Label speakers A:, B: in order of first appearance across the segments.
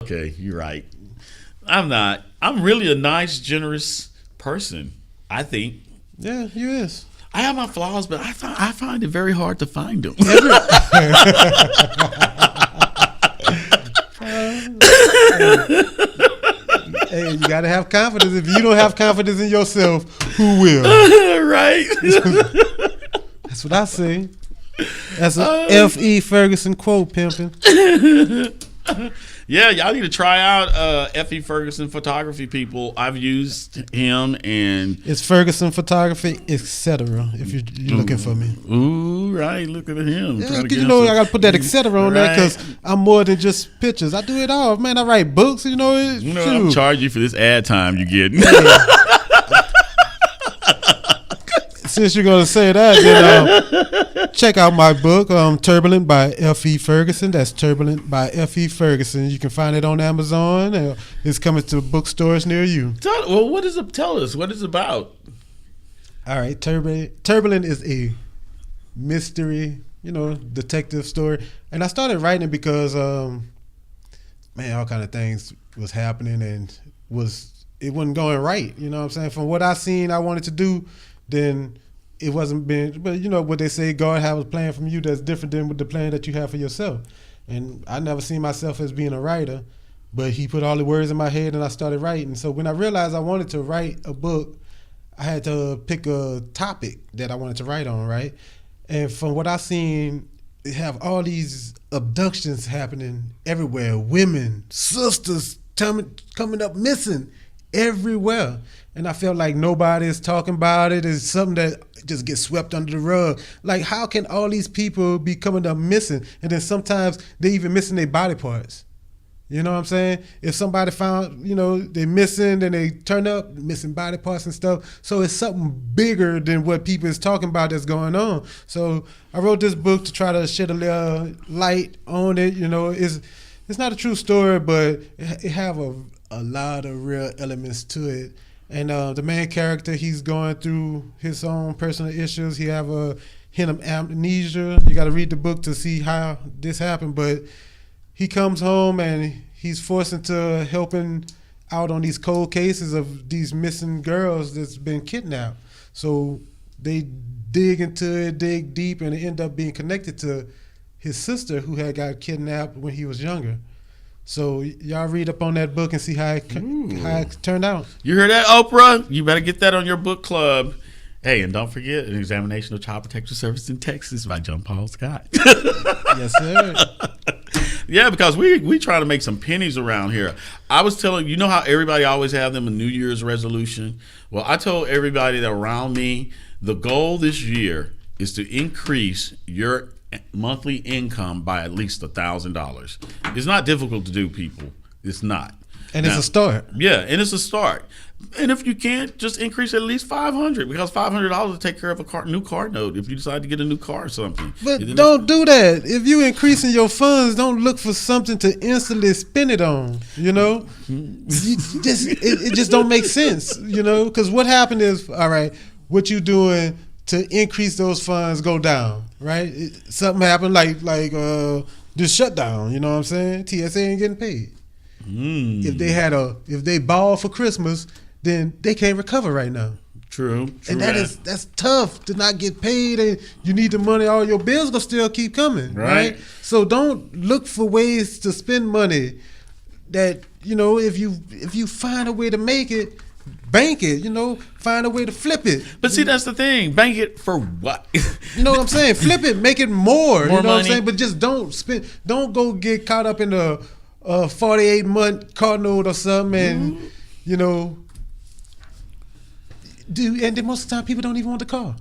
A: Okay, you're right. I'm not. I'm really a nice, generous person, I think.
B: Yeah, you is.
A: I have my flaws, but I find it very hard to find them.
B: Hey, you gotta have confidence. If you don't have confidence in yourself, who will?
A: Right.
B: That's what I say. That's a F.E. Ferguson quote, pimping.
A: Yeah, y'all need to try out F.E. Ferguson photography, people. I've used him, and
B: it's Ferguson Photography, etc. If you're looking for me.
A: Ooh, right. Look at him.
B: Yeah, because you know I got to put that etc. on there because I'm more than just pictures. I do it all, man. I write books.
A: I'm charging you for this ad time you're getting.
B: Since you're gonna say that, then check out my book, Turbulent by F.E. Ferguson. That's Turbulent by F.E. Ferguson. You can find it on Amazon. It's coming to bookstores near you.
A: What is it? Tell us what it's about.
B: All right, Turbulent is a mystery, detective story, and I started writing it because, all kind of things was happening and it wasn't going right. You know what I'm saying? From what I seen, I wanted to do, then it wasn't being, but you know what they say, God has a plan from you that's different than with the plan that you have for yourself. And I never seen myself as being a writer, but he put all the words in my head and I started writing. So when I realized I wanted to write a book, I had to pick a topic that I wanted to write on, right? And from what I seen, they have all these abductions happening everywhere. Women, sisters coming up missing everywhere. And I felt like nobody is talking about it. It's something that just gets swept under the rug. Like, how can all these people be coming up missing? And then sometimes they even missing their body parts. You know what I'm saying? If somebody found, they're missing, then they turn up missing body parts and stuff. So it's something bigger than what people is talking about that's going on. So I wrote this book to try to shed a little light on it. It's not a true story, but it have a lot of real elements to it. And the main character, he's going through his own personal issues. He have a hint of amnesia. You got to read the book to see how this happened. But he comes home and he's forced into helping out on these cold cases of these missing girls that's been kidnapped. So they dig deep, and they end up being connected to his sister who had got kidnapped when he was younger. So y'all read up on that book and see how it turned out.
A: You heard that, Oprah? You better get that on your book club. Hey, and don't forget An Examination of Child Protective Service in Texas by John Paul Scott.
B: Yes, sir.
A: Yeah, because we try to make some pennies around here. I was telling you know how everybody always have them a New Year's resolution? Well, I told everybody that around me, the goal this year is to increase your monthly income by at least $1,000. It's not difficult to do, people. It's not.
B: And it's a start.
A: Yeah, and it's a start. And if you can't, just increase at least $500, because $500 will take care of a new car note if you decide to get a new car or something.
B: But don't do that. If you increasing your funds, don't look for something to instantly spend it on. It just don't make sense. Because what happened is, all right, what you doing to increase those funds go down, right? Something happened like this shutdown. You know what I'm saying? TSA ain't getting paid. If they ball for Christmas, then they can't recover right now.
A: True.
B: And that's tough to not get paid, and you need the money. All your bills gonna still keep coming, right? So don't look for ways to spend money that if you find a way to make it, bank it. Find a way to flip it.
A: But see, that's the thing. Bank it for what?
B: You know what I'm saying? Flip it, make it more. You know
A: money.
B: What I'm saying? But just don't go get caught up in the 48-month car note or something, and and then most of the time people don't even want the car.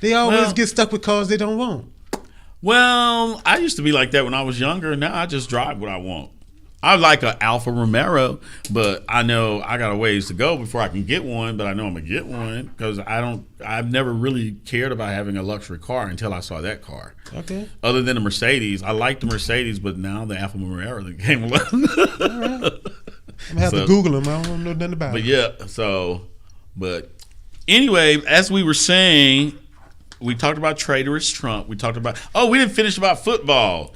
B: They always get stuck with cars they don't want.
A: Well, I used to be like that when I was younger. Now I just drive what I want. I like an Alfa Romero, but I know I got a ways to go before I can get one, but I know I'm going to get one because I've never really cared about having a luxury car until I saw that car.
B: Okay.
A: Other than the Mercedes. I like the Mercedes, but now the Alfa Romero that came along.
B: All right. I'm going to have to Google them. I don't know nothing about it. But anyway, as we were saying, we talked about Treacherous Trump. We talked about, we didn't finish about football.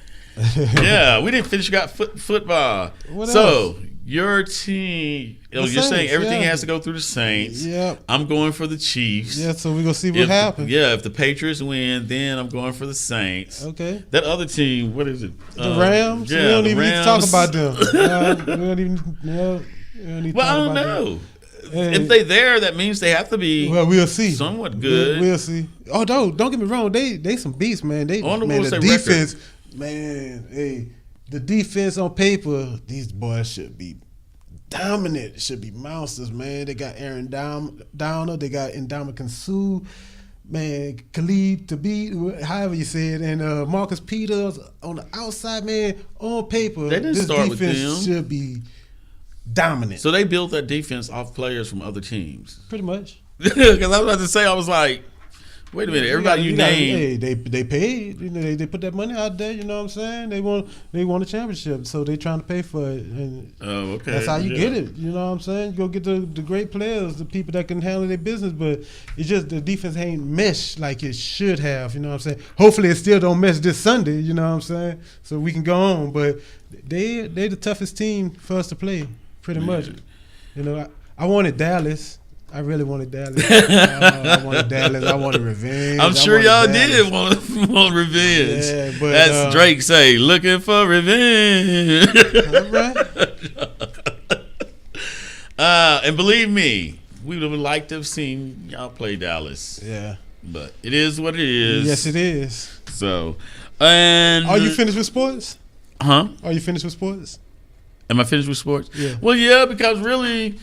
A: Yeah, we didn't finish. Got football.
B: What
A: so
B: else?
A: your team. You're
B: Saints,
A: saying everything
B: yeah.
A: has to go through the Saints.
B: Yep.
A: I'm going for the Chiefs.
B: Yeah, so we're going to see what happens.
A: If the Patriots win, then I'm going for the Saints.
B: Okay.
A: That other team, what is it?
B: The Rams?
A: Yeah,
B: we don't even
A: Rams.
B: need to talk about them. We don't even need to
A: Well, I
B: talk
A: don't
B: about
A: know.
B: them. Hey,
A: If they there, that means they have to be
B: we'll see.
A: somewhat good.
B: We'll see. Oh, don't get me wrong. They some beasts, man.
A: I wonder
B: Man,
A: what's
B: the
A: their
B: defense, man. Hey, the defense on paper, these boys should be dominant. Should be monsters, man. They got Aaron Downer. They got Ndamukong Suh. Man, Khalid Thabit, however you say it, and Marcus Peters on the outside, man. On paper,
A: They didn't
B: this
A: start with
B: defense
A: them.
B: should be dominant.
A: So they built that defense off players from other teams.
B: Pretty much.
A: Because I was about to say, I was like, wait a minute, everybody you named.
B: Hey, they paid. You know, they put that money out there. You know what I'm saying? They want a championship, so they trying to pay for it. And
A: Oh, okay.
B: that's how you get it. You know what I'm saying? You go get the great players, the people that can handle their business. But it's just the defense ain't meshed like it should have. You know what I'm saying? Hopefully, it still don't mesh this Sunday. You know what I'm saying? So we can go on. But they the toughest team for us to play, pretty much. You know, I wanted Dallas. I really wanted Dallas. I wanted Dallas. I wanted revenge.
A: I'm sure y'all did want revenge.
B: Yeah, but
A: that's Drake say, looking for revenge.
B: All right.
A: And believe me, we would have liked to have seen y'all play Dallas.
B: Yeah.
A: But it is what it is.
B: Yes, it is.
A: So, and
B: are you finished with sports?
A: Huh?
B: Are you finished with sports?
A: Am I finished with sports?
B: Yeah.
A: Well, yeah, because really,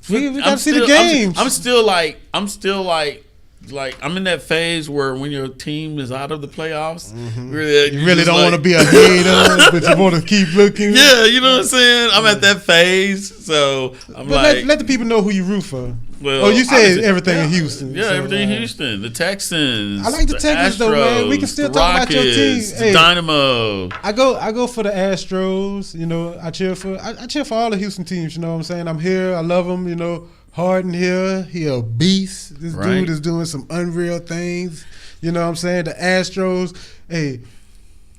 B: we got to see the games.
A: I'm still like I'm in that phase where when your team is out of the playoffs,
B: you
A: you
B: really don't want to be a hater, but you want to keep looking.
A: Yeah, you know what I'm saying? I'm at that phase, so I'm
B: let the people know who you root for.
A: Well,
B: you said everything in Houston.
A: Yeah,
B: so,
A: everything in Houston. The Texans.
B: I like the Texans
A: Astros,
B: though, man. We can still talk about your team.
A: The Dynamo.
B: I go for the Astros. You know, I cheer for all the Houston teams. You know what I'm saying? I'm here. I love them. You know, Harden here. He a beast. This dude is doing some unreal things. You know what I'm saying? The Astros. Hey,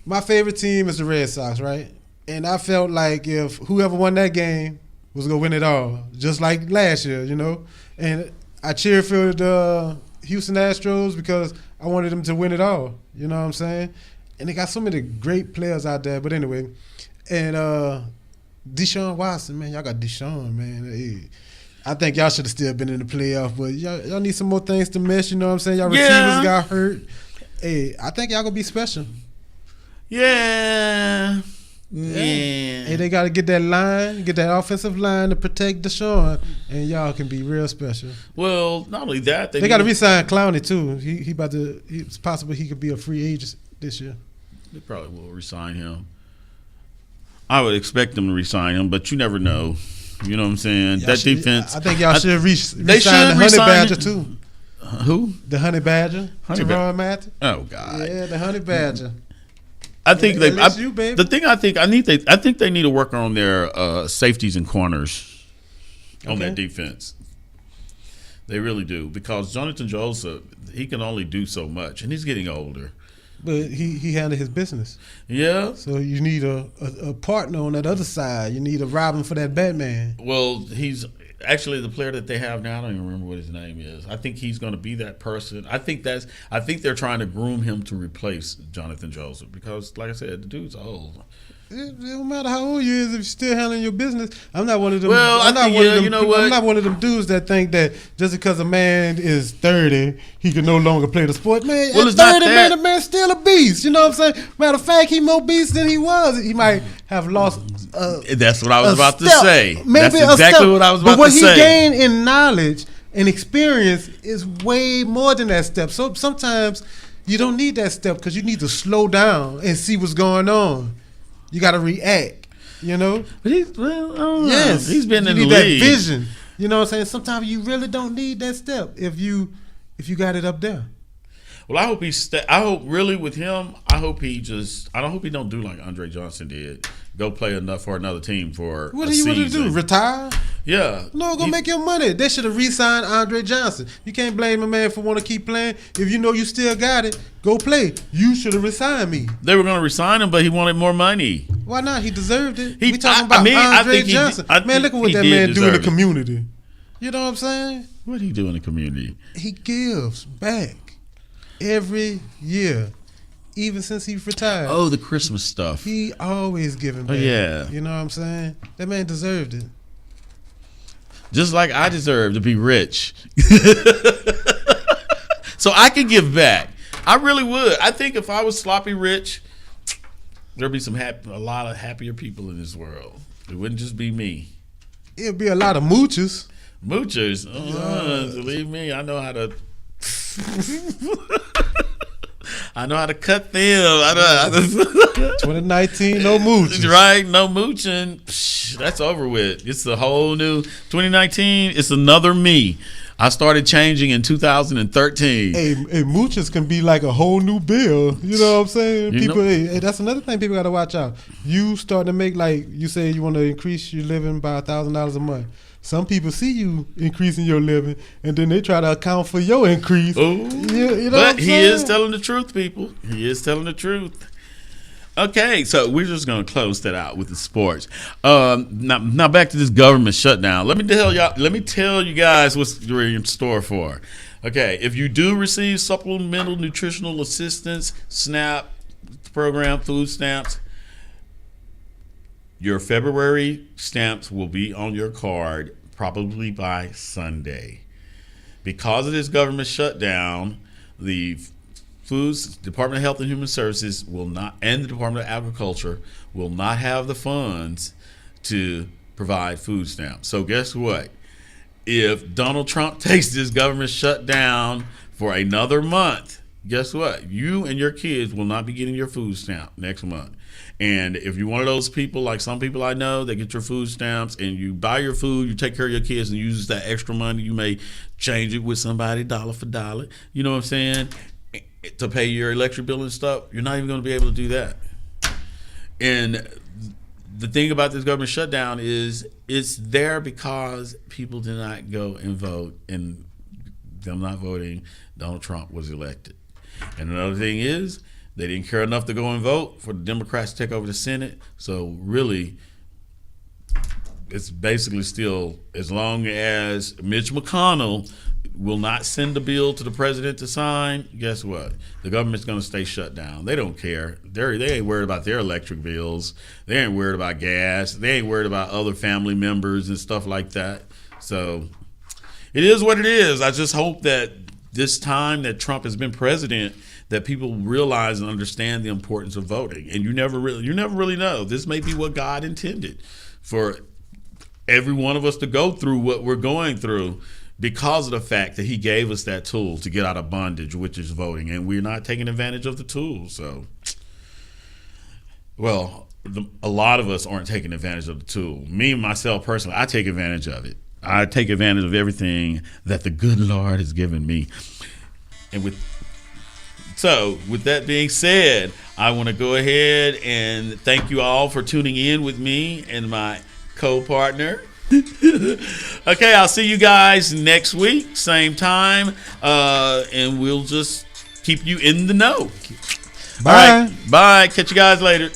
B: my favorite team is the Red Sox, right? And I felt like if whoever won that game was gonna win it all, just like last year, you know. And I cheered for the Houston Astros because I wanted them to win it all. You know what I'm saying? And they got so many great players out there. But anyway, and Deshaun Watson, man, y'all got Deshaun, man. Hey, I think y'all should have still been in the playoff, but y'all need some more things to mesh. You know what I'm saying? Y'all receivers got hurt. Hey, I think y'all gonna be special.
A: Yeah.
B: Hey, they got to get that line, get that offensive line to protect Deshaun, and y'all can be real special.
A: Well, not only that,
B: they got to re-sign Clowney too. It's possible he could be a free agent this year.
A: They probably will re-sign him. I would expect them to re-sign him, but you never know. You know what I'm saying? Defense.
B: I think y'all should re-sign the Honey Badger too.
A: Who?
B: The Honey Badger.
A: Teron
B: Matthew.
A: Oh God.
B: Yeah, the Honey Badger.
A: I think they.
B: baby.
A: The thing I think they need to work on their safeties and corners on that defense. They really do, because Jonathan Joseph, he can only do so much, and he's getting older.
B: But he handled his business.
A: Yeah.
B: So you need a partner on that other side. You need a Robin for that Batman.
A: Well, he's actually the player that they have now. I don't even remember what his name is. I think he's going to be that person. I think they're trying to groom him to replace Jonathan Joseph, because, like I said, the dude's old.
B: It don't matter how old you is if you're still handling your business. I'm not one of them.
A: Well, I'm
B: not one of them dudes that think that just because a man is 30, he can no longer play the sport. Man,
A: well,
B: at 30, man, the man's still a beast. You know what I'm saying? Matter of fact, he more beast than he was. He might have lost.
A: That's what I was about to say.
B: Maybe
A: that's exactly what I was about to say.
B: But what he gained in knowledge and experience is way more than that step. So sometimes you don't need that step because you need to slow down and see what's going on. You got to react, you know?
A: But he's been in the league.
B: That vision. You know what I'm saying? Sometimes you really don't need that step if you got it up there.
A: Well, I hope I hope really with him, I hope he don't do like Andre Johnson did. Go play enough for another team for
B: what
A: a
B: do you
A: season.
B: want to do? Retire?
A: Yeah.
B: No, go make your money. They should have re-signed Andre Johnson. You can't blame a man for want to keep playing. If you know you still got it, go play. You should have resigned me.
A: They were going to resign him, but he wanted more money.
B: Why not? He deserved it.
A: We
B: talking about Andre Johnson. Man, look at what that man do in the community. You know what I'm saying?
A: What he do in the community?
B: He gives back every year, even since he retired.
A: Oh, the Christmas stuff.
B: He always giving back.
A: Oh, yeah.
B: You know what I'm saying? That man deserved it.
A: Just like I deserve to be rich. So I could give back. I really would. I think if I was sloppy rich, there'd be a lot of happier people in this world. It wouldn't just be me.
B: It'd be a lot of moochers.
A: Moochers? Believe me, I know how to. I know how to cut them.
B: 2019, no mooching.
A: Right, no mooching. Psh, that's over with. It's a whole new 2019. It's another me. I started changing in 2013.
B: Hey, moochers can be like a whole new bill. You know what I'm saying? Hey, that's another thing people got to watch out. You start to make, like you say, you want to increase your living by $1,000 a month. Some people see you increasing your living, and then they try to account for your increase.
A: Ooh.
B: You know
A: but he is telling the truth, people. He is telling the truth. Okay, so we're just going to close that out with the sports. Now back to this government shutdown. Let me tell you guys what's in store for. Okay, if you do receive supplemental nutritional assistance, SNAP program, food stamps, your February stamps will be on your card probably by Sunday. Because of this government shutdown, the Department of Health and Human Services will not, and the Department of Agriculture will not have the funds to provide food stamps. So guess what? If Donald Trump takes this government shutdown for another month, guess what? You and your kids will not be getting your food stamp next month. And if you're one of those people, like some people I know, that get your food stamps and you buy your food, you take care of your kids and use that extra money, you may change it with somebody dollar for dollar, you know what I'm saying, to pay your electric bill and stuff, you're not even going to be able to do that. And the thing about this government shutdown is it's there because people did not go and vote, and them not voting, Donald Trump was elected. And another thing is they didn't care enough to go and vote for the Democrats to take over the Senate. So really, it's basically still, as long as Mitch McConnell will not send the bill to the president to sign, guess what? The government's going to stay shut down. They don't care. They ain't worried about their electric bills. They ain't worried about gas. They ain't worried about other family members and stuff like that. So it is what it is. I just hope that this time that Trump has been president, that people realize and understand the importance of voting. And you never really know. This may be what God intended for every one of us to go through what we're going through, because of the fact that he gave us that tool to get out of bondage, which is voting, and we're not taking advantage of the tool. So, well, a lot of us aren't taking advantage of the tool. Me, myself, personally, I take advantage of it. I take advantage of everything that the good Lord has given me. And with that being said, I want to go ahead and thank you all for tuning in with me and my co-partner. Okay, I'll see you guys next week, same time, and we'll just keep you in the know.
B: Bye.
A: All right, bye. Catch you guys later.